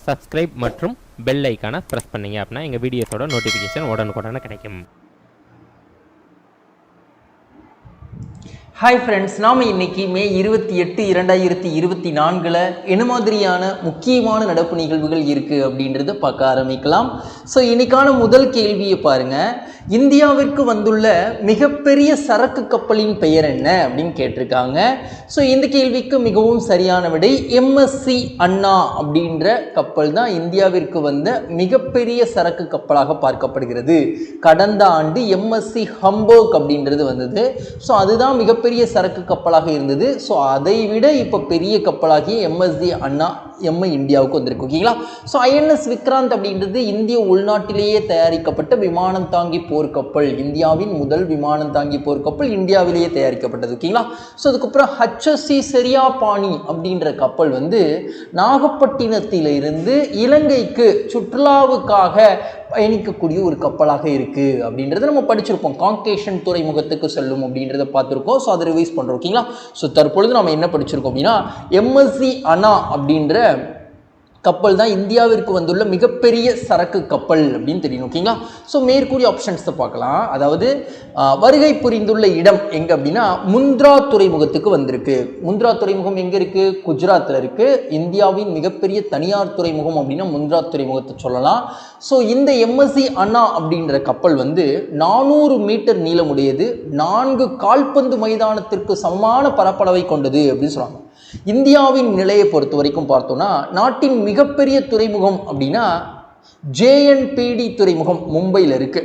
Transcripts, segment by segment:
Subscribe மற்றும் bell ஐக்கானை press பண்ணிங்க அப்படின்னா எங்கள் வீடியோஸோட நோட்டிஃபிகேஷன் உடனுக்குடனே கிடைக்கும். ஹாய் ஃப்ரெண்ட்ஸ், நாம் இன்னைக்கு மே 28, 2024 என்ன மாதிரியான முக்கியமான நடப்பு நிகழ்வுகள் இருக்குது அப்படின்றத பார்க்க ஆரம்பிக்கலாம். ஸோ இன்னைக்கான முதல் கேள்வியை பாருங்கள். இந்தியாவிற்கு வந்துள்ள மிகப்பெரிய சரக்கு கப்பலின் பெயர் என்ன அப்படின்னு கேட்டிருக்காங்க. ஸோ இந்த கேள்விக்கு மிகவும் சரியான விடை எம்எஸ்சி அண்ணா அப்படின்ற கப்பல் தான் இந்தியாவிற்கு வந்த மிகப்பெரிய சரக்கு கப்பலாக பார்க்கப்படுகிறது. கடந்த ஆண்டு எம்எஸ்சி ஹம்பர்க் அப்படின்றது வந்தது. ஸோ அதுதான் மிகப்பெரிய சரக்கு கப்பலாக இருந்தது. ஸோ அதை விட இப்போ பெரிய கப்பலாகிய எம்எஸ்சி அண்ணா இந்தியாவுக்கு வந்திருக்கு. ஓகேங்களா? ஸோ ஐஎன்எஸ் விக்ராந்த் அப்படின்றது இந்திய உள்நாட்டிலேயே தயாரிக்கப்பட்ட விமானம் தாங்கி போர்க்கப்பல். இந்தியாவின் முதல் விமானம் தாங்கி போர்க்கப்பல் இந்தியாவிலேயே தயாரிக்கப்பட்டது. ஓகேங்களா? ஸோ அதுக்கப்புறம் ஹச்எஸ்சி செரியாபாணி அப்படின்ற கப்பல் வந்து நாகப்பட்டினத்திலிருந்து இலங்கைக்கு சுற்றுலாவுக்காக பயணிக்கக்கூடிய ஒரு கப்பலாக இருக்கு அப்படின்றத நம்ம படிச்சிருப்போம். காங்கேஷன் துறைமுகத்துக்கு செல்லும் அப்படின்றத பார்த்துருக்கோம். ஸோ அதை ரிவைஸ் பண்ணுறோம். ஓகேங்களா? ஸோ தற்பொழுது நம்ம என்ன படிச்சிருக்கோம் அப்படின்னா எம்எஸ்சி அண்ணா அப்படின்ற கப்பல் தான் இந்தியாவிற்கு வந்துள்ள மிகப்பெரிய சரக்கு கப்பல் அப்படின்னு தெரியும். ஓகேங்களா? ஸோ மேற்கூறிய ஆப்ஷன்ஸை பார்க்கலாம். அதாவது வருகை புரிந்துள்ள இடம் எங்கே அப்படின்னா முந்த்ரா துறைமுகத்துக்கு வந்திருக்கு. முந்த்ரா துறைமுகம் எங்கே இருக்குது? குஜராத்தில் இருக்குது. இந்தியாவின் மிகப்பெரிய தனியார் துறைமுகம் அப்படின்னா முந்த்ரா துறைமுகத்தை சொல்லலாம். ஸோ இந்த எம்எஸ்சி அண்ணா அப்படின்ற கப்பல் வந்து 400 மீட்டர் நீளமுடையது, 4 கால்பந்து மைதானத்திற்கு சமமான பரப்பளவை கொண்டது அப்படின்னு சொல்லுவாங்க. இந்தியாவின் நிலையை பொறுத்த வரைக்கும் பார்த்தோம்னா நாட்டின் மிகப்பெரிய துறைமுகம் அப்படின்னா ஜேஎன்பிடி துறைமுகம் மும்பையில் இருக்கு.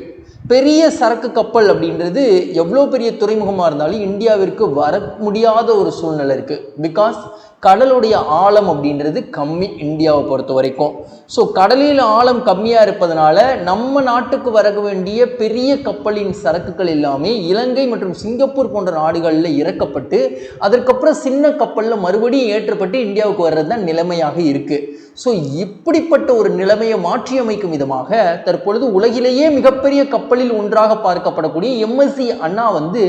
பெரிய சரக்கு கப்பல் அப்படின்றது எவ்வளோ பெரிய துறைமுகமாக இருந்தாலும் இந்தியாவிற்கு வர முடியாத ஒரு சூழ்நிலை இருக்குது. பிகாஸ் கடலுடைய ஆழம் அப்படின்றது கம்மி இந்தியாவை பொறுத்த வரைக்கும். ஸோ கடலில் ஆழம் கம்மியாக இருப்பதனால நம்ம நாட்டுக்கு வர வேண்டிய பெரிய கப்பலின் சரக்குகள் எல்லாமே இலங்கை மற்றும் சிங்கப்பூர் போன்ற நாடுகளில் இறக்கப்பட்டு அதற்கப்புறம் சின்ன கப்பலில் மறுபடியும் ஏற்றப்பட்டு இந்தியாவுக்கு வர்றது தான் நிலைமையாக இருக்குது. ஸோ இப்படிப்பட்ட ஒரு நிலைமையை மாற்றியமைக்கும் விதமாக தற்பொழுது உலகிலேயே மிகப்பெரிய கப்பலில் ஒன்றாக பார்க்கப்படக்கூடிய எம்எஸ்சி அண்ணா வந்து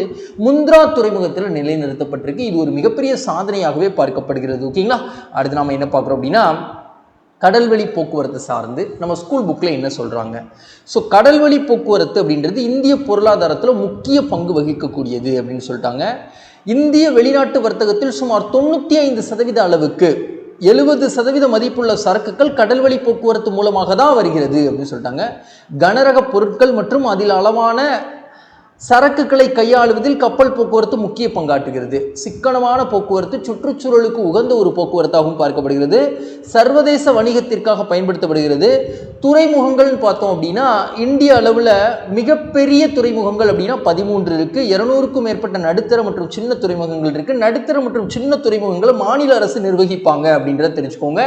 முந்த்ரா துறைமுகத்தில் நிலைநிறுத்தப்பட்டிருக்கு. இது ஒரு மிகப்பெரிய சாதனையாகவே பார்க்கப்படுகிறது. ஓகேங்களா? அடுத்து நாம் என்ன பார்க்குறோம் அப்படின்னா கடல்வழி போக்குவரத்து சார்ந்து நம்ம ஸ்கூல் புக்கில் என்ன சொல்கிறாங்க. ஸோ கடல்வழி போக்குவரத்து அப்படின்றது இந்திய பொருளாதாரத்தில் முக்கிய பங்கு வகிக்கக்கூடியது அப்படின்னு சொல்லிட்டாங்க. இந்திய வெளிநாட்டு வர்த்தகத்தில் சுமார் 95% அளவுக்கு 70% மதிப்புள்ள சரக்குகள் கடல்வழி போக்குவரத்து மூலமாக தான் வருகிறது அப்படின்னு சொல்லிட்டாங்க. கனரக பொருட்கள் மற்றும் அதில் அளவான சரக்குகளை கையாளுவதில் கப்பல் போக்குவரத்து முக்கிய பங்காற்றுகிறது. சிக்கனமான போக்குவரத்து சுற்றுச்சூழலுக்கு உகந்த ஒரு போக்குவரத்தாகவும் பார்க்கப்படுகிறது. சர்வதேச வணிகத்திற்காக பயன்படுத்தப்படுகிறது. துறைமுகங்கள்னு பார்த்தோம் அப்படின்னா இந்திய அளவில் மிகப்பெரிய துறைமுகங்கள் அப்படின்னா 13 இருக்கு. 200க்கும் மேற்பட்ட நடுத்தர மற்றும் சின்ன துறைமுகங்கள் இருக்கு. நடுத்தர மற்றும் சின்ன துறைமுகங்களை மாநில அரசு நிர்வகிப்பாங்க அப்படின்றத தெரிஞ்சுக்கோங்க.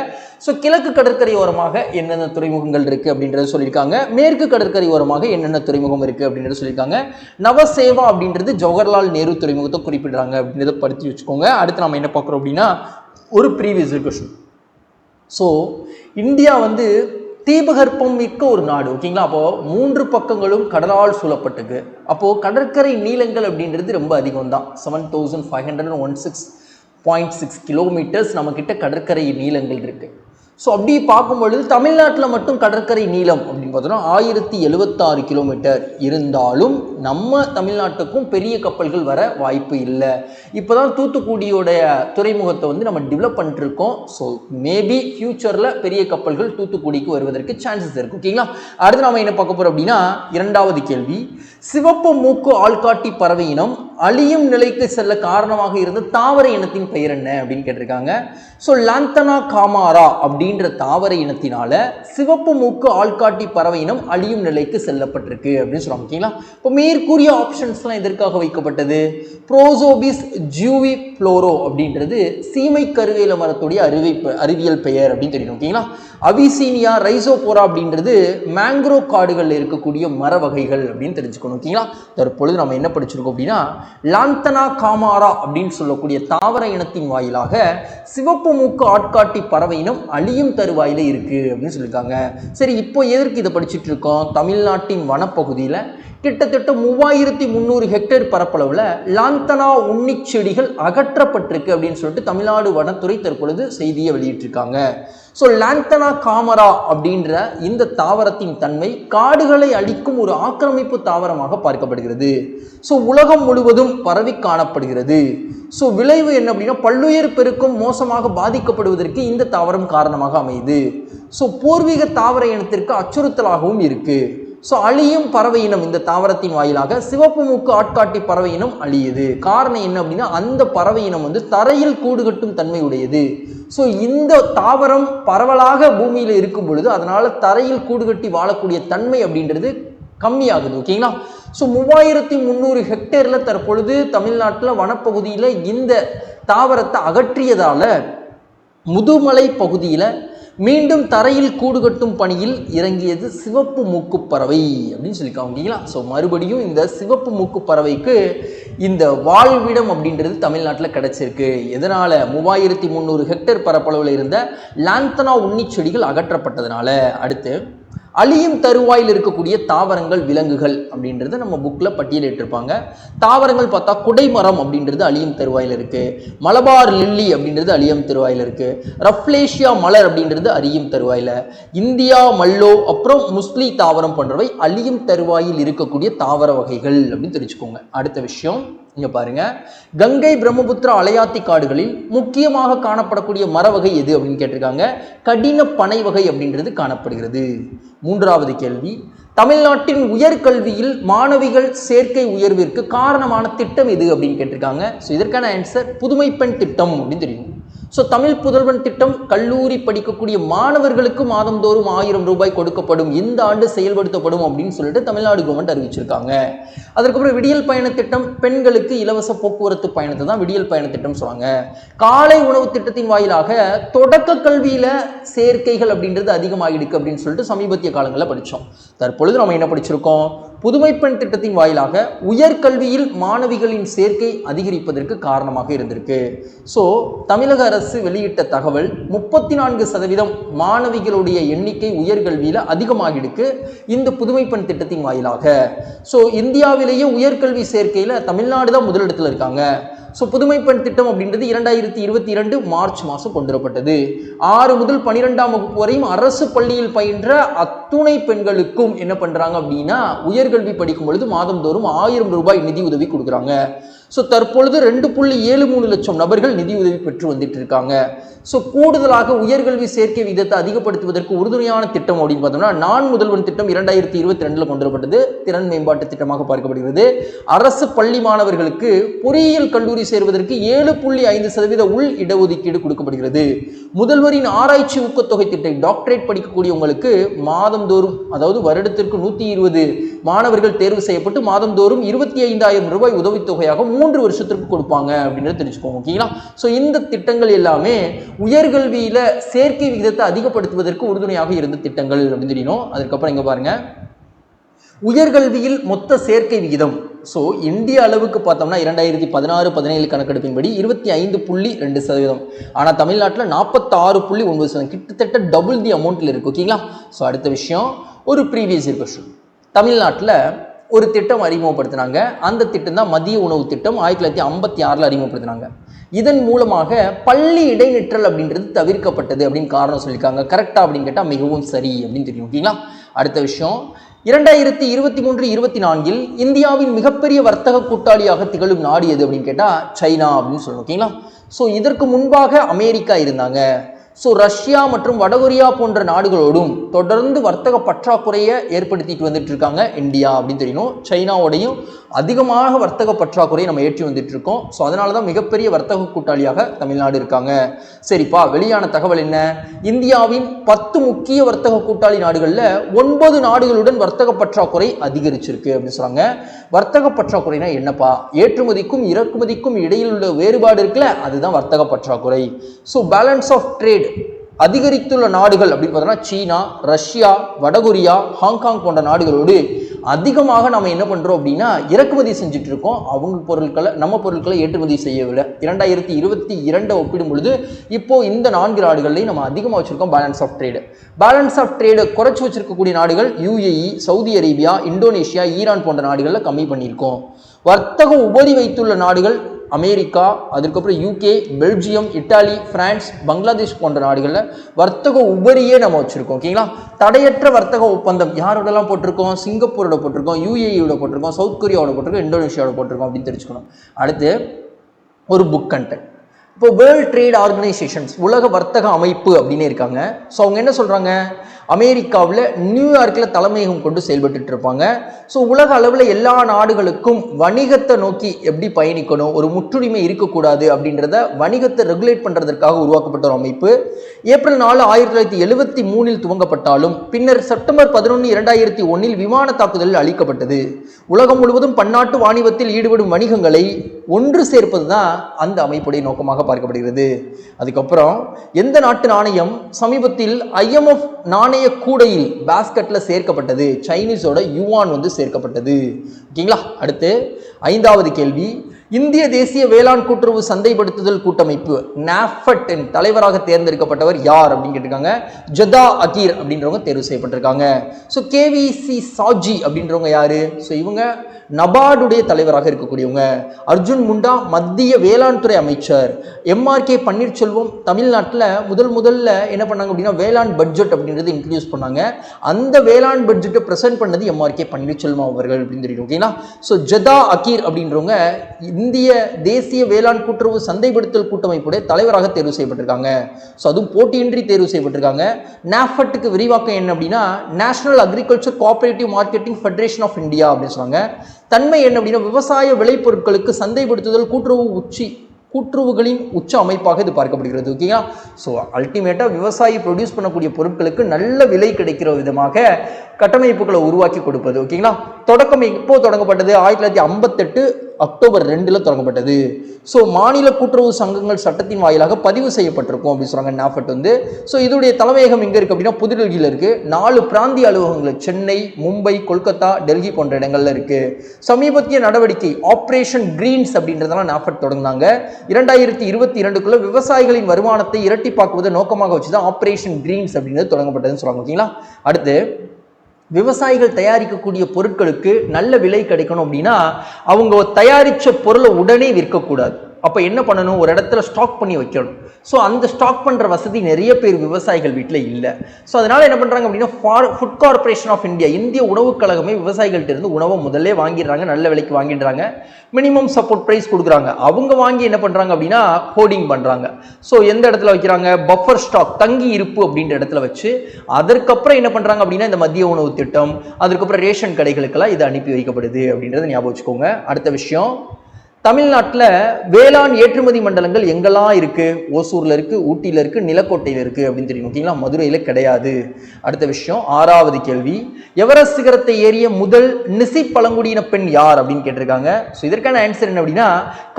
ஸோ கிழக்கு கடற்கரை ஓரமாக என்னென்ன துறைமுகங்கள் இருக்கு அப்படின்றத சொல்லியிருக்காங்க. மேற்கு கடற்கரை ஓரமாக என்னென்ன துறைமுகம் இருக்கு அப்படின்றத சொல்லியிருக்காங்க. நவசேவா அப்படின்றது ஜவஹர்லால் நேரு துறைமுகத்தை குறிப்பிடுறாங்க அப்படின்றத படித்து வச்சுக்கோங்க. அடுத்து நம்ம என்ன பார்க்குறோம் அப்படின்னா ஒரு ப்ரீவியஸ் கொஸ்டின். ஸோ இந்தியா வந்து தீபகற்பம் மிக்க ஒரு நாடு. ஓகேங்களா? அப்போது 3 பக்கங்களும் கடலால் சூழப்பட்டிருக்கு. அப்போது கடற்கரை நீளங்கள் அப்படின்றது ரொம்ப அதிகம் தான். 7516.6 கிலோமீட்டர்ஸ் நம்மக்கிட்ட கடற்கரை நீளங்கள் இருக்குது. ஸோ அப்படி பார்க்கும்பொழுது தமிழ்நாட்டில் மட்டும் கடற்கரை நீளம் அப்படின்னு பார்த்தோன்னா 1076 கிலோமீட்டர் இருந்தாலும் நம்ம தமிழ்நாட்டுக்கும் பெரிய கப்பல்கள் வர வாய்ப்பு இல்லை. இப்போ தான் தூத்துக்குடியோடைய துறைமுகத்தை வந்து நம்ம டெவலப் பண்ணிட்டுருக்கோம். ஸோ மேபி ஃப்யூச்சரில் பெரிய கப்பல்கள் தூத்துக்குடிக்கு வருவதற்கு சான்சஸ் இருக்குது. ஓகேங்களா? அடுத்து நம்ம என்ன பார்க்க போகிறோம் அப்படின்னா இரண்டாவது கேள்வி, சிவப்பு மூக்கு ஆள்காட்டி பறவை இனம் அழியும் நிலைக்கு செல்ல காரணமாக இருந்த தாவர இனத்தின் பெயர் என்ன அப்படின்னு கேட்டிருக்காங்க. ஸோ லாந்தனா காமாரா அப்படின்ற தாவர இனத்தினால சிவப்பு மூக்கு ஆள்காட்டி பறவை இனம் அழியும் நிலைக்கு செல்லப்பட்டிருக்கு அப்படின்னு சொல்லுவாங்க. ஓகேங்களா? இப்போ மேற்கூறிய ஆப்ஷன்ஸ்லாம் எதற்காக வைக்கப்பட்டது? ப்ரோசோபிஸ் ஜூவி ஃப்ளோரோ அப்படின்றது சீமை கருவேல மரத்துடைய அறிவியல் பெயர் அப்படின்னு தெரியும். ஓகேங்களா? அவிசீனியா ரைசோபோரா அப்படின்றது மேங்க்ரோ காடுகளில் இருக்கக்கூடிய மர வகைகள் அப்படின்னு தெரிஞ்சுக்கணும். ஓகேங்களா? தற்பொழுது நம்ம என்ன படிச்சிருக்கோம் அப்படின்னா லாந்தனா காமாரா அப்படின்னு சொல்லக்கூடிய தாவர இனத்தின் வாயிலாக சிவப்பு மூக்கு ஆட்காட்டி பறவை இனம் அழியும் தருவாயில இருக்கு அப்படின்னு சொல்லியிருக்காங்க. சரி, இப்போ எதற்கு இதை படிச்சுட்டு இருக்கோம்? தமிழ்நாட்டின் வனப்பகுதியில் கிட்டத்தட்ட 3300 ஹெக்டேர் பரப்பளவில் லாந்தனா உண்ணி செடிகள் அகற்றப்பட்டிருக்கு அப்படின்னு சொல்லிட்டு தமிழ்நாடு வனத்துறை தற்பொழுது செய்தியை வெளியிட்டிருக்காங்க. ஸோ லாந்தனா காமரா அப்படின்ற இந்த தாவரத்தின் தன்மை காடுகளை அழிக்கும் ஒரு ஆக்கிரமிப்பு தாவரமாக பார்க்கப்படுகிறது. ஸோ உலகம் முழுவதும் பரவி காணப்படுகிறது. ஸோ விளைவு என்ன அப்படின்னா பல்லுயிர் பெருக்கம் மோசமாக பாதிக்கப்படுவதற்கு இந்த தாவரம் காரணமாக அமையுது. ஸோ பூர்வீக தாவர இனத்திற்கு அச்சுறுத்தலாகவும் இருக்கு. ஸோ அழியும் பறவை இனம் இந்த தாவரத்தின் வாயிலாக சிவப்பு மூக்கு ஆட்காட்டி பறவை இனம் அழியுது. காரணம் என்ன அப்படின்னா அந்த பறவை இனம் தரையில் கூடு கட்டும் தன்மை உடையது. ஸோ இந்த தாவரம் பரவலாக பூமியில் இருக்கும் பொழுது அதனால தரையில் கூடு கட்டி வாழக்கூடிய தன்மை அப்படின்றது கம்மியாகுது. ஓகேங்களா? ஸோ 3300 ஹெக்டேரில் தற்பொழுது தமிழ்நாட்டில் வனப்பகுதியில் இந்த தாவரத்தை அகற்றியதால முதுமலை பகுதியில் மீண்டும் தரையில் கூடு கட்டும் பணியில் இறங்கியது சிவப்பு மூக்கு பறவை அப்படின்னு சொல்லியிருக்காங்க. ஓகேங்களா? ஸோ மறுபடியும் இந்த சிவப்பு மூக்கு பறவைக்கு இந்த வாழ்விடம் அப்படின்றது தமிழ்நாட்டில் கிடைச்சிருக்கு. எதனால? 3300 ஹெக்டேர் பரப்பளவில் இருந்த லாந்தனா உண்ணி செடிகள் அகற்றப்பட்டதுனால. அடுத்து அழியும் தருவாயில் இருக்கக்கூடிய தாவரங்கள் விலங்குகள் அப்படின்றத நம்ம புக்கில் பட்டியலிட்டிருப்பாங்க. தாவரங்கள் பார்த்தா குடைமரம் அப்படின்றது அழியும் தருவாயில் இருக்கு, மலபார் லில்லி அப்படின்றது அழியும் தருவாயில் இருக்கு, ரஃப்லேஷியா மலர் அப்படின்றது அழியும் தருவாயில், இந்தியா மல்லோ அப்புறம் முஸ்லி தாவரம் போன்றவை அழியும் தருவாயில் இருக்கக்கூடிய தாவர வகைகள் அப்படின்னு தெரிஞ்சுக்கோங்க. அடுத்த விஷயம் இங்க பாருங்க, கங்கை பிரம்மபுத்திரா அலையாத்தி காடுகளில் முக்கியமாக காணப்படக்கூடிய மர வகை எது அப்படின்னு கேட்டிருக்காங்க. கடின பனை வகை அப்படின்றது காணப்படுகிறது. மூன்றாவது கேள்வி, தமிழ்நாட்டின் உயர்கல்வியில் மாணவிகள் சேர்க்கை உயர்விற்கு காரணமான திட்டம் எது அப்படின்னு கேட்டிருக்காங்க. ஸோ இதற்கான ஆன்சர் புதுமை பெண் திட்டம் அப்படின்னு தெரியும். ஸோ தமிழ் புதல்வன் திட்டம் கல்லூரி படிக்கக்கூடிய மாணவர்களுக்கு மாதந்தோறும் 1000 ரூபாய் கொடுக்கப்படும், இந்த ஆண்டு செயல்படுத்தப்படும் அப்படின்னு சொல்லிட்டு தமிழ்நாடு கவர்மெண்ட் அறிவிச்சிருக்காங்க. அதற்கப்புறம் விடியல் பயண திட்டம், பெண்களுக்கு இலவச போக்குவரத்து பயணத்தை தான் விடியல் பயண திட்டம் சொல்லுவாங்க. காலை உணவு திட்டத்தின் வாயிலாக தொடக்க கல்வியில சேர்க்கைகள் அப்படின்றது அதிகமாகிடுக்கு அப்படின்னு சொல்லிட்டு சமீபத்திய காலங்களில் படித்தோம். தற்பொழுது நம்ம என்ன படிச்சிருக்கோம்? புதுமை பெண் திட்டத்தின் வாயிலாக உயர்கல்வியில் மாணவிகளின் சேர்க்கை அதிகரிப்பதற்கு காரணமாக இருந்திருக்கு. ஸோ தமிழக அரசு வெளியிட்ட தகவல் 34% மாணவிகளுடைய எண்ணிக்கை உயர்கல்வியில் அதிகமாகிடுக்கு இந்த புதுமை பெண் திட்டத்தின் வாயிலாக. ஸோ இந்தியாவிலேயே உயர்கல்வி சேர்க்கையில் தமிழ்நாடு தான் முதலிடத்தில் இருக்காங்க. ஸோ புதுமை பெண் திட்டம் அப்படின்றது 2022 மார்ச் மாதம் கொண்டு வரப்பட்டது. 6 முதல் 12ஆம் வகுப்பு வரையும் அரசு பள்ளியில் பயின்ற அத்துணை பெண்களுக்கும் என்ன பண்றாங்க அப்படின்னா உயர்கல்வி படிக்கும் பொழுது மாதந்தோறும் 1000 ரூபாய் நிதி உதவி கொடுக்குறாங்க. ஸோ தற்பொழுது 2.73 லட்சம் நபர்கள் நிதி உதவி பெற்று வந்துட்டு இருக்காங்க. ஸோ கூடுதலாக உயர்கல்வி சேர்க்கை விகிதத்தை அதிகப்படுத்துவதற்கு உறுதுணையான திட்டம் அப்படின்னு பார்த்தோம்னா நான் முதல்வன் திட்டம் 2022 கொண்டு வரப்பட்டது. திறன் மேம்பாட்டு திட்டமாக பார்க்கப்படுகிறது. அரசு பள்ளி மாணவர்களுக்கு பொறியியல் கல்லூரி சேர்வதற்கு 7.5% உள் இடஒதுக்கீடு கொடுக்கப்படுகிறது. முதல்வரின் ஆராய்ச்சி ஊக்கத்தொகை திட்டம் டாக்டரேட் படிக்கக்கூடியவங்களுக்கு மாதந்தோறும், அதாவது வருடத்திற்கு 120 மாணவர்கள் தேர்வு செய்யப்பட்டு மாதந்தோறும் 25,000 ரூபாய் உதவித்தொகையாக 3 வருஷத்திற்கு கொடுப்பாங்க அப்படின்றத தெரிஞ்சுக்கோங்க. ஓகேங்களா? ஸோ இந்த திட்டங்கள் எல்லாமே உயர்கல்வியில சேர்க்கை விகிதத்தை அதிகப்படுத்துவதற்கு உறுதுணையாக இருந்த திட்டங்கள் அப்படின்னு தெரியணும். அதுக்கப்புறம் இங்க பாருங்க, உயர்கல்வியில் மொத்த சேர்க்கை விகிதம். ஸோ இந்திய அளவுக்கு பார்த்தோம்னா 2016-17 கணக்கெடுப்பின்படி 25.2%. ஆனால் தமிழ்நாட்டில் 46.9%, கிட்டத்தட்ட டபுள் தி அமௌண்ட்ல இருக்கு. ஓகேங்களா? ஸோ அடுத்த விஷயம், ஒரு ப்ரீவியஸ் இயர் கொஸ்டின். தமிழ்நாட்டில் ஒரு திட்டம் அறிமுகப்படுத்தினாங்க. அந்த திட்டம் தான் மதிய உணவு திட்டம். 1956 அறிமுகப்படுத்தினாங்க. இதன் மூலமாக பள்ளி இடைநிற்றல் அப்படின்றது தவிர்க்கப்பட்டது அப்படின்னு காரணம் சொல்லியிருக்காங்க. கரெக்டா அப்படின்னு கேட்டால் மிகவும் சரி அப்படின்னு தெரியும். ஓகேங்களா? அடுத்த விஷயம், 2023-24 இந்தியாவின் மிகப்பெரிய வர்த்தக கூட்டாளியாக திகழும் நாடு எது அப்படின்னு கேட்டால் சைனா அப்படின்னு சொல்லணும். ஓகேங்களா? ஸோ இதற்கு முன்பாக அமெரிக்கா இருந்தாங்க. ஸோ ரஷ்யா மற்றும் வடகொரியா போன்ற நாடுகளோடும் தொடர்ந்து வர்த்தக பற்றாக்குறையை ஏற்படுத்திட்டு வந்துட்டு இருக்காங்க இந்தியா அப்படின்னு தெரியணும். சைனாவோடையும் அதிகமாக வர்த்தக பற்றாக்குறையை நம்ம ஏற்றி வந்துட்டு இருக்கோம். ஸோ அதனால தான் மிகப்பெரிய வர்த்தக கூட்டாளியாக தமிழ்நாடு இருக்காங்க. சரிப்பா, வெளியான தகவல் என்ன? இந்தியாவின் 10 முக்கிய வர்த்தக கூட்டாளி நாடுகளில் 9 நாடுகளுடன் வர்த்தக பற்றாக்குறை அதிகரிச்சிருக்கு அப்படின்னு சொல்றாங்க. வர்த்தக பற்றாக்குறைனா என்னப்பா? ஏற்றுமதிக்கும் இறக்குமதிக்கும் இடையில் உள்ள வேறுபாடு இருக்குல்ல, அதுதான் வர்த்தக பற்றாக்குறை. ஸோ பேலன்ஸ் ஆஃப் ட்ரேட் அதிகரித்துள்ள நாடுகள் அப்படின்னு பார்த்தோம்னா சீனா, ரஷ்யா, வடகொரியா, ஹாங்காங் போன்ற நாடுகளோடு அதிகமாக நம்ம என்ன பண்ணுறோம் அப்படின்னா இறக்குமதி செஞ்சுட்டு இருக்கோம். அவங்க பொருட்களை நம்ம பொருட்களை ஏற்றுமதி செய்யவில்லை. 2022 ஒப்பிடும் பொழுது இப்போ இந்த 4 நாடுகள்லையும் நம்ம அதிகமாக வச்சிருக்கோம் balance of trade. Balance of trade குறைச்சி வச்சிருக்கக்கூடிய நாடுகள் UAE, Saudi Arabia, Indonesia, Iran போன்ற நாடுகளில் கம்மி பண்ணியிருக்கோம். வர்த்தக உபரி வைத்துள்ள நாடுகள் அமெரிக்கா, அதுக்கப்புறம் UK, Belgium, Italy, France, Bangladesh போன்ற நாடுகளில் வர்த்தக உபரியே நம்ம வச்சுருக்கோம். ஓகேங்களா? தடையற்ற வர்த்தக ஒப்பந்தம் யாரோடலாம் போட்டிருக்கோம்? சிங்கப்பூரோட போட்டிருக்கோம், UAEயோட போட்டிருக்கோம், சவுத் கொரியாவோட போட்டிருக்கோம், இந்தோனேஷியாவோட போட்டிருக்கோம் அப்படின்னு தெரிஞ்சுக்கணும். அடுத்து ஒரு புக் கண்டென்ட். இப்போ வேர்ல்ட் ட்ரேட் ஆர்கனைசேஷன்ஸ், உலக வர்த்தக அமைப்பு அப்படின்னு இருக்காங்க. ஸோ அவங்க என்ன சொல்கிறாங்க? அமெரிக்காவில் நியூயார்க்கில் தலைமையகம் கொண்டு செயல்பட்டு இருப்பாங்க. ஸோ உலக அளவில் எல்லா நாடுகளுக்கும் வணிகத்தை நோக்கி எப்படி பயணிக்கணும், ஒரு முற்றுரிமை இருக்கக்கூடாது அப்படின்றத வணிகத்தை ரெகுலேட் பண்ணுறதற்காக உருவாக்கப்பட்ட ஒரு அமைப்பு. ஏப்ரல் 4, 1973 துவங்கப்பட்டாலும் பின்னர் செப்டம்பர் 11, 2001 விமான தாக்குதலில் அளிக்கப்பட்டது. உலகம் முழுவதும் பன்னாட்டு வாணிபத்தில் ஈடுபடும் வணிகங்களை ஒன்று சேர்ப்பது தான் அந்த அமைப்புடைய நோக்கமாக பார்க்கப்படுகிறது. அதுக்கப்புறம் எந்த நாட்டு நாணயம் சமீபத்தில் IMF நாணய கூடையில் பாஸ்கெட்ல சேர்க்கப்பட்டது? சைனீஸோட யுவான் வந்து சேர்க்கப்பட்டது. ஓகேங்களா? அடுத்து 5வது கேள்வி. இந்திய தேசிய வேளாண் கூட்டுறவு சந்தைப்படுத்துதல் கூட்டமைப்பு NAFED தலைவராக தேர்ந்தெடுக்கப்பட்டவர் யார் அப்படின்னு கேட்டிருக்காங்க. ஜதா அகீர் அப்படின்றவங்க தேர்வு செய்யப்பட்டிருக்காங்க. ஸோ KVC சாஜி அப்படின்றவங்க யாரு? ஸோ இவங்க நபார்டுடைய தலைவராக இருக்கக்கூடியவங்க. அர்ஜுன் முண்டா மத்திய வேளாண் துறை அமைச்சர். MRK பன்னீர்செல்வம் தமிழ்நாட்டில் முதல்ல என்ன பண்ணாங்க அப்படின்னா வேளாண் பட்ஜெட் அப்படின்றது இன்ட்ரடியூஸ் பண்ணாங்க. அந்த வேளாண் பட்ஜெட்டை பிரசன்ட் பண்ணது MRK பன்னீர்செல்வம் அவர்கள் அப்படின்னு தெரியும். ஓகேங்களா? ஸோ ஜதா அகீர் அப்படின்றவங்க இந்திய தேசிய வேளாண் கூட்டுறவு சந்தைப்படுத்தல் கூட்டமைப்புடைய தலைவராக தேர்வு செய்யப்பட்டிருக்காங்க. ஸோ அதுவும் போட்டியின்றி தேர்வு செய்யப்பட்டிருக்காங்க. NAFEDக்கு விரிவாக்கம் என்ன அப்படின்னா national agriculture cooperative marketing federation of India அப்படின்னு சொன்னாங்க. தன்மை என்ன அப்படின்னா விவசாய விளைபொருட்களுக்கு சந்தைப்படுத்துதல் கூட்டுறவுகளின் உச்ச அமைப்பாக இது பார்க்கப்படுகிறது. ஓகேங்களா? ஸோ அல்டிமேட்டாக விவசாயி ப்ரொடியூஸ் பண்ணக்கூடிய பொருட்களுக்கு நல்ல விலை கிடைக்கிற விதமாக கட்டமைப்புகளை உருவாக்கி கொடுப்பது. ஓகேங்களா? தொடக்கம் எப்போ தொடங்கப்பட்டது? 1958 அக்டோபர் 2 தொடங்கப்பட்டது. ஸோ மாநில கூட்டுறவு சங்கங்கள் சட்டத்தின் வாயிலாக பதிவு செய்யப்பட்டிருக்கும் அப்படின்னு சொல்றாங்க NAFED வந்து. ஸோ இதோடைய தலைமையகம் எங்கே இருக்குது அப்படின்னா புதுடெல்லியில் இருக்குது. 4 பிராந்திய அலுவலகங்கள் சென்னை, மும்பை, கொல்கத்தா, டெல்லி போன்ற இடங்கள்ல இருக்குது. சமீபத்திய நடவடிக்கை ஆப்ரேஷன் கிரீன்ஸ் அப்படின்றதெல்லாம் NAFED தொடங்கினாங்க. 2022க்குள்ள விவசாயிகளின் வருமானத்தை இரட்டிப்பாக்குவதை நோக்கமாக வச்சுதான் ஆப்ரேஷன் கிரீன்ஸ் அப்படின்றது தொடங்கப்பட்டதுன்னு சொல்றாங்க. ஓகேங்களா? அடுத்து விவசாயிகள் தயாரிக்கக்கூடிய பொருட்களுக்கு நல்ல விலை கிடைக்கணும் அப்படின்னா அவங்க தயாரித்த பொருளை உடனே விற்கக்கூடாது. அப்போ என்ன பண்ணணும்? ஒரு இடத்துல ஸ்டாக் பண்ணி வைக்கணும். ஸோ அந்த ஸ்டாக் பண்ணுற வசதி நிறைய பேர் விவசாயிகள் வீட்டில் இல்லை. ஸோ அதனால் என்ன பண்ணுறாங்க அப்படின்னா ஃபுட் கார்பரேஷன் ஆஃப் இந்தியா, இந்திய உணவுக் கழகமே விவசாயிகள்ட்ட இருந்து உணவை முதல்ல வாங்கிடுறாங்க, நல்ல விலைக்கு வாங்கிடுறாங்க, மினிமம் சப்போர்ட் ப்ரைஸ் கொடுக்குறாங்க. அவங்க வாங்கி என்ன பண்ணுறாங்க அப்படின்னா ஹோர்டிங் பண்ணுறாங்க. ஸோ எந்த இடத்துல வைக்கிறாங்க? பஃபர் ஸ்டாக், தங்கி இருப்பு அப்படின்ற இடத்துல வச்சு அதற்கப்புறம் என்ன பண்ணுறாங்க அப்படின்னா இந்த மதிய உணவு திட்டம், அதுக்கப்புறம் ரேஷன் கடைகளுக்கெல்லாம் இது அனுப்பி வைக்கப்படுது அப்படின்றத ஞாபகம் வச்சுக்கோங்க. அடுத்த விஷயம், தமிழ்நாட்டில் வேளாண் ஏற்றுமதி மண்டலங்கள் எங்கெல்லாம் இருக்கு? ஓசூர்ல இருக்கு, ஊட்டியில இருக்கு, நிலக்கோட்டையில இருக்கு அப்படின்னு தெரியும். ஓகேங்களா? மதுரையில கிடையாது. அடுத்த விஷயம், 6வது கேள்வி. எவரெஸ்ட் சிகரத்தை ஏறிய முதல் நிசி பழங்குடியின பெண் யார் அப்படின்னு கேட்டிருக்காங்க. ஸோ இதற்கான ஆன்சர் என்ன அப்படின்னா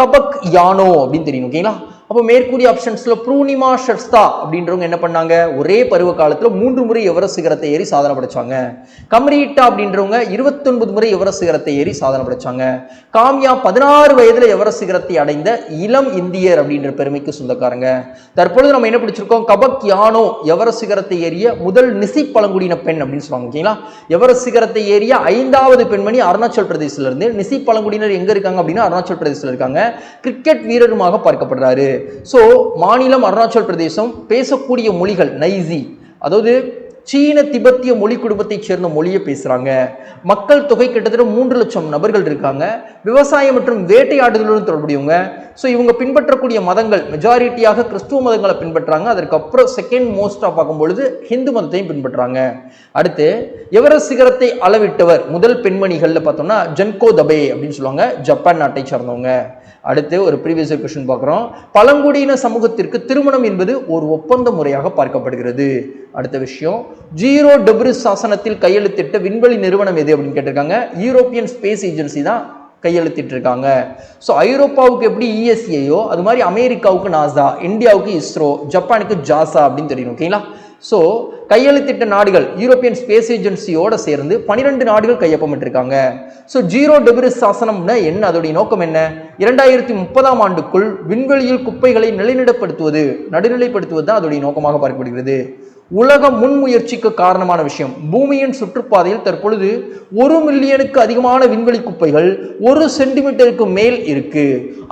கபக் யானோ அப்படின்னு தெரியும். ஓகேங்களா? அப்போ மேற்கூடிய ஆப்ஷன்ஸ்ல பூர்ணிமா ஷெர்ஸ்தா அப்படின்றவங்க என்ன பண்ணாங்க? ஒரே பருவ காலத்துல 3 முறை எவரெஸ்ட் சிகரத்தை ஏறி சாதனை படைச்சாங்க. கம்ரீட்டா அப்படின்றவங்க 29 முறை எவரெஸ்ட் சிகரத்தை ஏறி சாதனை படைச்சாங்க. காம்யா 16 வயதுல எவரெஸ்ட் சிகரத்தை அடைந்த இளம் இந்தியர் அப்படின்ற பெருமைக்கு சொந்தக்காரங்க. தற்பொழுது நம்ம என்ன படிச்சிருக்கோம்? கபக் யானோ எவரெஸ்ட் சிகரத்தை ஏறிய முதல் நிசி பழங்குடியின பெண் அப்படின்னு சொல்லுவாங்க. ஓகேங்களா? எவரெஸ்ட் சிகரத்தை ஏறிய 5வது பெண்மணி அருணாச்சல் பிரதேசல இருந்து. நிசி பழங்குடியினர் எங்க இருக்காங்க அப்படின்னா அருணாச்சல் பிரதேசல இருக்காங்க. கிரிக்கெட் வீரருமாக பார்க்கப்படுறாரு. ஸோ மாநிலம் அருணாச்சல் பிரதேசம். பேசக்கூடிய மொழிகள் நைசி, அதாவது சீன திபெத்திய மொழி குடும்பத்தைச் சேர்ந்த மொழியை பேசுறாங்க. மக்கள் தொகை கிட்டத்தட்ட 3 லட்சம் நபர்கள் இருக்காங்க. விவசாயம் மற்றும் வேட்டையாடுதலுடன் தொடர்புடையவங்க. ஸோ இவங்க பின்பற்றக்கூடிய மதங்கள் மெஜாரிட்டியாக கிறிஸ்துவ மதங்களை பின்பற்றாங்க. அதற்கப்புறம் செகண்ட் மோஸ்டா பார்க்கும்பொழுது ஹிந்து மதத்தையும் பின்பற்றாங்க. அடுத்து எவரெஸ்ட் சிகரத்தை அளவிட்டவர் முதல் பெண்மணிகள்ல பார்த்தோம்னா ஜென்கோ தபே அப்படின்னு சொல்லுவாங்க, ஜப்பான் நாட்டை சார்ந்தவங்க. அடுத்து ஒரு ப்ரீவியஸ் கொஸ்டின் பார்க்குறோம். பழங்குடியின சமூகத்திற்கு திருமணம் என்பது ஒரு ஒப்பந்த முறையாக பார்க்கப்படுகிறது. அடுத்த விஷயம், ஜீரோ டெப்ரிஸ் சாசனத்தில் கையெழுத்திட்ட விண்வெளி நிறுவனம் எது அப்படின்னு கேட்டிருக்காங்க. யூரோப்பியன் ஸ்பேஸ் ஏஜென்சி தான் கையெழுத்திட்டு இருக்காங்க. ஸோ ஐரோப்பாவுக்கு எப்படி இஎஸ்ஏயோ அது மாதிரி அமெரிக்காவுக்கு நாசா, இந்தியாவுக்கு இஸ்ரோ, ஜப்பானுக்கு ஜாசா அப்படின்னு தெரியும். ஓகேங்களா? ஸோ கையெழுத்திட்ட நாடுகள் யூரோப்பியன் ஸ்பேஸ் ஏஜென்சியோட சேர்ந்து 12 நாடுகள் கையொப்பமிட்டிருக்காங்க. ஸோ ஜீரோ டெபிரிஸ் சாசனம்னா என்ன, அதோடைய நோக்கம் என்ன? 2030ஆம் ஆண்டுக்குள் விண்வெளியில் குப்பைகளை நடுநிலைப்படுத்துவது தான் அதோடைய நோக்கமாக பார்க்கப்படுகிறது. உலக முன்முயற்சிக்கு காரணமான விஷயம், பூமியின் சுற்றுப்பாதையில் தற்பொழுது 1 மில்லியனுக்கு அதிகமான விண்வெளி குப்பைகள் 1 சென்டிமீட்டருக்கு மேல் இருக்கு.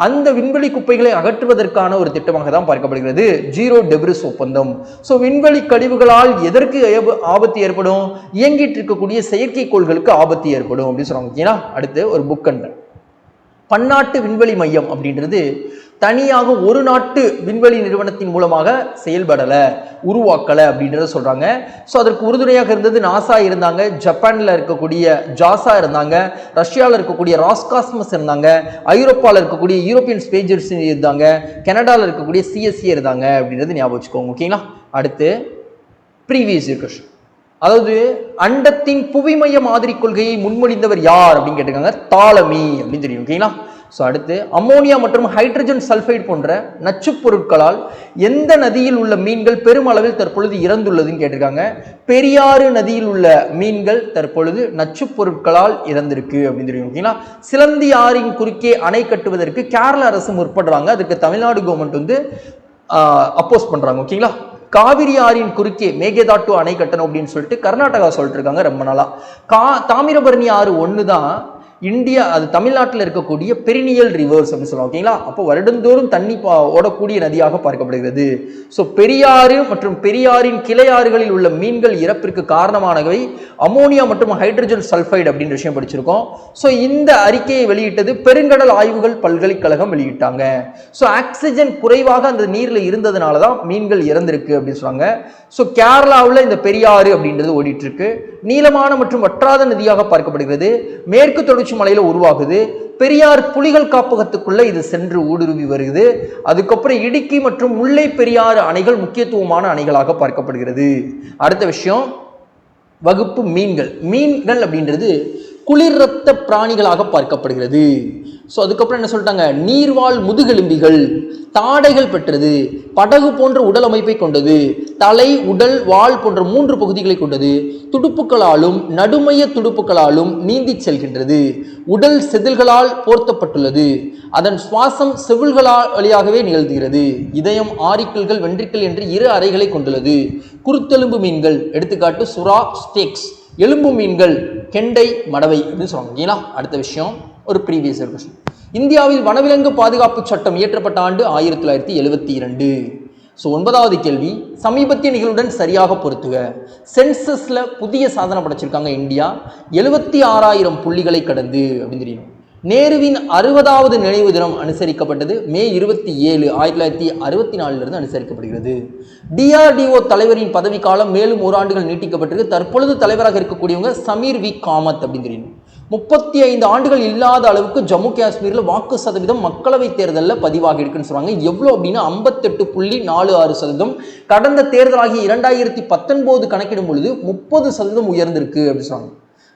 அந்த விண்வெளி குப்பைகளை அகற்றுவதற்கான ஒரு திட்டமாக தான் பார்க்கப்படுகிறது ஜீரோ டெபிரிஸ் ஒப்பந்தம். ஸோ விண்வெளி கழிவுகளால் எதற்கு ஆபத்து ஏற்படும்? இயங்கிட்டு இருக்கக்கூடிய செயற்கைக்கோள்களுக்கு ஆபத்து ஏற்படும் அப்படின்னு சொல்றாங்க. அடுத்து ஒரு புக் கண்ட பன்னாட்டு விண்வெளி மையம் அப்படின்றது தனியாக ஒரு நாட்டு விண்வெளி நிறுவனத்தின் மூலமாக உருவாக்கலை அப்படின்றத சொல்றாங்க. ஸோ அதற்கு உறுதுணையாக இருந்தது நாசா இருந்தாங்க, ஜப்பான்ல இருக்கக்கூடிய ஜாசா இருந்தாங்க, ரஷ்யாவில் இருக்கக்கூடிய ராஸ்காஸ்மஸ் இருந்தாங்க, ஐரோப்பாவில் இருக்கக்கூடிய யூரோப்பியன் ஸ்பேஸ் ஏஜென்சி இருந்தாங்க, கனடாவில் இருக்கக்கூடிய சிஎஸ்சி இருந்தாங்க அப்படின்றது ஞாபகம் வச்சுக்கோங்க. ஓகேங்களா? அடுத்து ப்ரீவியஸ் கொஸ்டின், அதாவது அண்டத்தின் புவிமைய மாதிரி கொள்கையை முன்மொழிந்தவர் யார் அப்படின்னு கேட்டிருக்காங்க. தாலமி அப்படின்னு தெரியும். ஓகேங்களா? ஸோ அடுத்து அம்மோனியா மற்றும் ஹைட்ரஜன் சல்ஃபைடு போன்ற நச்சுப் பொருட்களால் எந்த நதியில் உள்ள மீன்கள் பெருமளவில் தற்பொழுது இறந்துள்ளதுன்னு கேட்டிருக்காங்க. பெரியாறு நதியில் உள்ள மீன்கள் தற்பொழுது நச்சுப் பொருட்களால் இறந்திருக்கு அப்படின்னு தெரியும். ஓகேங்களா? சிலந்தி ஆறின் குறுக்கே அணை கட்டுவதற்கு கேரள அரசு முற்படுறாங்க. அதுக்கு தமிழ்நாடு கவர்மெண்ட் அப்போஸ் பண்றாங்க. ஓகேங்களா? காவிரி ஆறின் குறுக்கே மேகேதாட்டு அணை கட்டணும் அப்படின்னு சொல்லிட்டு கர்நாடகா சொல்லிட்டு இருக்காங்க ரொம்ப நாளா. தாமிரபரணி ஆறு ஒண்ணுதான் இந்தியா, அது தமிழ்நாட்டில் இருக்கக்கூடிய பெரினியல் ரிவர்ஸ் அப்படின்னு சொல்லுவாங்க. ஓகேங்களா? அப்போ வருடந்தோறும் தண்ணி ஓடக்கூடிய நதியாக பார்க்கப்படுகிறது. ஸோ பெரியாறு மற்றும் பெரியாரின் கிளையாறுகளில் உள்ள மீன்கள் இறப்பிற்கு காரணமானவை அமோனியா மற்றும் ஹைட்ரஜன் சல்ஃபைடு அப்படின்ற விஷயம் படிச்சிருக்கோம். ஸோ இந்த அறிக்கையை வெளியிட்டது பெருங்கடல் ஆய்வுகள் பல்கலைக்கழகம் வெளியிட்டாங்க. ஸோ ஆக்சிஜன் குறைவாக அந்த நீரில் இருந்ததுனால தான் மீன்கள் இறந்திருக்கு அப்படின்னு சொல்லுவாங்க. ஸோ கேரளாவில் இந்த பெரியாறு அப்படின்றது ஓடிட்டு இருக்கு. நீளமான மற்றும் வற்றாத நதியாக பார்க்கப்படுகிறது. மேற்கு தொடர்ச்சி மலையில உருவாகுது. பெரியார் புலிகள் காப்பகத்துக்குள்ள இது சென்று ஊடுருவி வருகிறது. அதுக்கப்புறம் இடுக்கி மற்றும் முல்லை பெரியாறு அணைகள் முக்கியத்துவமான அணைகளாக பார்க்கப்படுகிறது. அடுத்த விஷயம் வகுப்பு மீன்கள் அப்படின்றது குளிர் ரத்த பிராணிகளாக பார்க்கப்படுகிறது. ஸோ அதுக்கப்புறம் என்ன சொல்லிட்டாங்க? நீர்வாழ் முதுகெலும்பிகள், தாடைகள் பெற்றது, படகு போன்ற உடல் அமைப்பை கொண்டது, தலை, உடல், வால் போன்ற 3 பகுதிகளை கொண்டது, துடுப்புகளாலும் நடுமைய துடுப்புகளாலும் நீந்தி செல்கின்றது, உடல் செதில்களால் போர்த்தப்பட்டுள்ளது, அதன் சுவாசம் செவில்களால் வழியாகவே நிகழ்கிறது, இதயம், ஆரிக்கல்கள், வென்ட்ரிக்கல் என்று 2 அறைகளை கொண்டுள்ளது, குருத்தெலும்பு மீன்கள், எடுத்துக்காட்டு சுறா, ஸ்டேக்ஸ், எலும்பு மீன்கள், கெண்டை, மடவை அப்படின்னு சொல்லுவாங்க. அடுத்த விஷயம் ஒரு ப்ரீவியஸ் கொஸ்டின், இந்தியாவில் வனவிலங்கு பாதுகாப்பு சட்டம் இயற்றப்பட்ட ஆண்டு 1972. ஸோ 9வது கேள்வி, சமீபத்திய நிகழ்வுடன் சரியாக பொருத்துக. சென்சஸ்ல புதிய சாதனை படைச்சிருக்காங்க இந்தியா, 76,000 புள்ளிகளை கடந்து அப்படின்னு தெரியும். நேருவின் 60வது நினைவு தினம் அனுசரிக்கப்பட்டது மே 27, 1964 அனுசரிக்கப்படுகிறது. DRDO தலைவரின் பதவி காலம் மேலும் 1 ஆண்டுகள் நீட்டிக்கப்பட்டிருக்கு. தற்பொழுது தலைவராக இருக்கக்கூடியவங்க சமீர் வி காமத் அப்படின்னு தெரியும். 35 ஆண்டுகள் இல்லாத அளவுக்கு ஜம்மு காஷ்மீரில் வாக்கு சதவீதம் மக்களவை தேர்தலில் பதிவாகி இருக்குன்னு சொல்றாங்க. எவ்வளோ அப்படின்னா 58.46%. கடந்த தேர்தலாகிய 2019 கணக்கிடும் பொழுது 30% உயர்ந்திருக்கு அப்படின்னு சொல்றாங்க.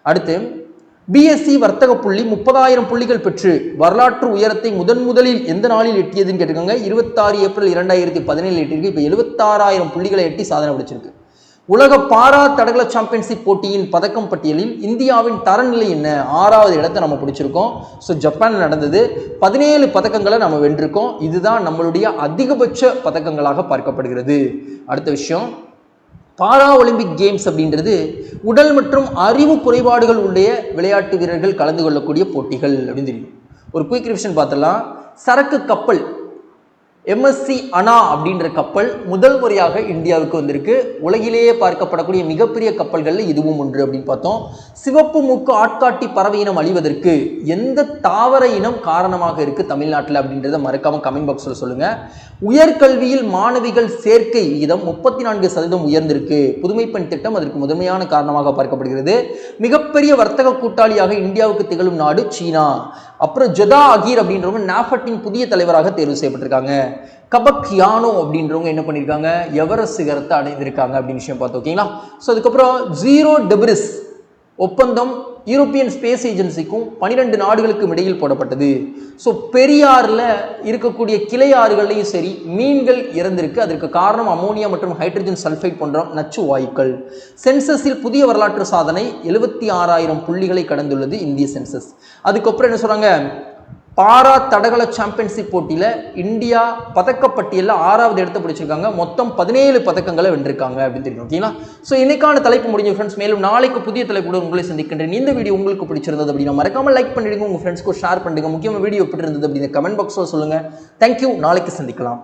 அடுத்து பிஎஸ்சி வர்த்தக புள்ளி 30,000 புள்ளிகள் பெற்று வரலாற்று உயரத்தை முதலில் எந்த நாளில் எட்டியதுன்னு கேட்டிருக்காங்க. 26 ஏப்ரல் 2017 எட்டிருக்கு. இப்போ 76,000 புள்ளிகளை எட்டி சாதனை பிடிச்சிருக்கு. உலக பாரா தடகள சாம்பியன்ஷிப் போட்டியின் பதக்கம் பட்டியலில் இந்தியாவின் தரநிலை என்ன? 6வது இடத்தை நம்ம பிடிச்சிருக்கோம். ஸோ ஜப்பான் நடந்தது. 17 பதக்கங்களை நம்ம வென்றிருக்கோம். இதுதான் நம்மளுடைய அதிகபட்ச பதக்கங்களாக பார்க்கப்படுகிறது. அடுத்த விஷயம், பாரா ஒலிம்பிக் கேம்ஸ் அப்படின்றது உடல் மற்றும் அறிவு குறைபாடுகள் உடைய விளையாட்டு வீரர்கள் கலந்து கொள்ளக்கூடிய போட்டிகள் அப்படின்னு தெரியும். ஒரு குயிக் ரிவிஷன் பார்த்தலாம். சரக்கு கப்பல் MSC அனா அப்படின்ற கப்பல் முதல் முறையாக இந்தியாவுக்கு வந்திருக்கு. உலகிலேயே பார்க்கப்படக்கூடிய மிகப்பெரிய கப்பல்களில் இதுவும் ஒன்று அப்படின்னு பார்த்தோம். சிவப்பு மூக்கு ஆட்காட்டி பறவை இனம் அழிவதற்கு எந்த தாவர இனம் காரணமாக இருக்கு தமிழ்நாட்டில் அப்படின்றத மறக்காம கமெண்ட் பாக்ஸில் சொல்லுங்க. உயர்கல்வியில் மாணவிகள் சேர்க்கை விகிதம் 34% உயர்ந்திருக்கு. புதுமை பெண் திட்டம் அதற்கு முதன்மையான காரணமாக பார்க்கப்படுகிறது. மிகப்பெரிய வர்த்தக கூட்டாளியாக இந்தியாவுக்கு திகழும் நாடு சீனா. அப்புறம் ஜொதா அகீர் அப்படின்றவங்க நாஃபட்டின் புதிய தலைவராக தேர்வு செய்யப்பட்டிருக்காங்க. கபக் யானோ அப்படின்றவங்க என்ன பண்ணியிருக்காங்க? எவரெஸ்ட் சிகரத்தை அடைந்திருக்காங்க அப்படின்னு விஷயம் பார்த்தோம். ஓகேங்களா? ஸோ அதுக்கப்புறம் ஜீரோ டெபிரிஸ் ஒப்பந்தம் யூரோப்பியன் ஸ்பேஸ் ஏஜென்சிக்கும் 12 நாடுகளுக்கும் இடையில் போடப்பட்டது. ஸோ பெரியாறில் இருக்கக்கூடிய கிளை ஆறுகள்லையும் சரி மீன்கள் இறந்திருக்கு. அதற்கு காரணம் அமோனியா மற்றும் ஹைட்ரஜன் சல்ஃபைட் போன்ற நச்சு வாயுக்கள். சென்சஸில் புதிய வரலாற்று சாதனை 76,000 புள்ளிகளை கடந்துள்ளது இந்திய சென்சஸ். அதுக்கப்புறம் என்ன சொல்றாங்க, பாரா தடகள சாம்பியன்ஷிப் போட்டியில் இந்தியா பதக்கப்பட்டியலில் 6வது இடத்தை பிடிச்சிருக்காங்க. மொத்தம் 17 பதக்கங்களை வென்றிருக்காங்க அப்படின்னு தெரியும். ஓகேங்களா? ஸோ இன்னைக்கான தலைப்பு முடிஞ்ச ஃப்ரெண்ட்ஸ். மேலும் நாளைக்கு புதிய தலைப்புடன் உங்களை சந்திக்கின்றேன். இந்த வீடியோ உங்களுக்கு பிடிச்சிருந்தது அப்படின்னா மறக்காம லைக் பண்ணிடுங்க, உங்க ஃப்ரெண்ட்ஸ்க்கு ஷேர் பண்ணுங்க. முக்கியமாக வீடியோ எப்படி இருந்தது அப்படின்னு கமெண்ட் பாக்ஸில் சொல்லுங்க. தேங்க்யூ. நாளைக்கு சந்திக்கலாம்.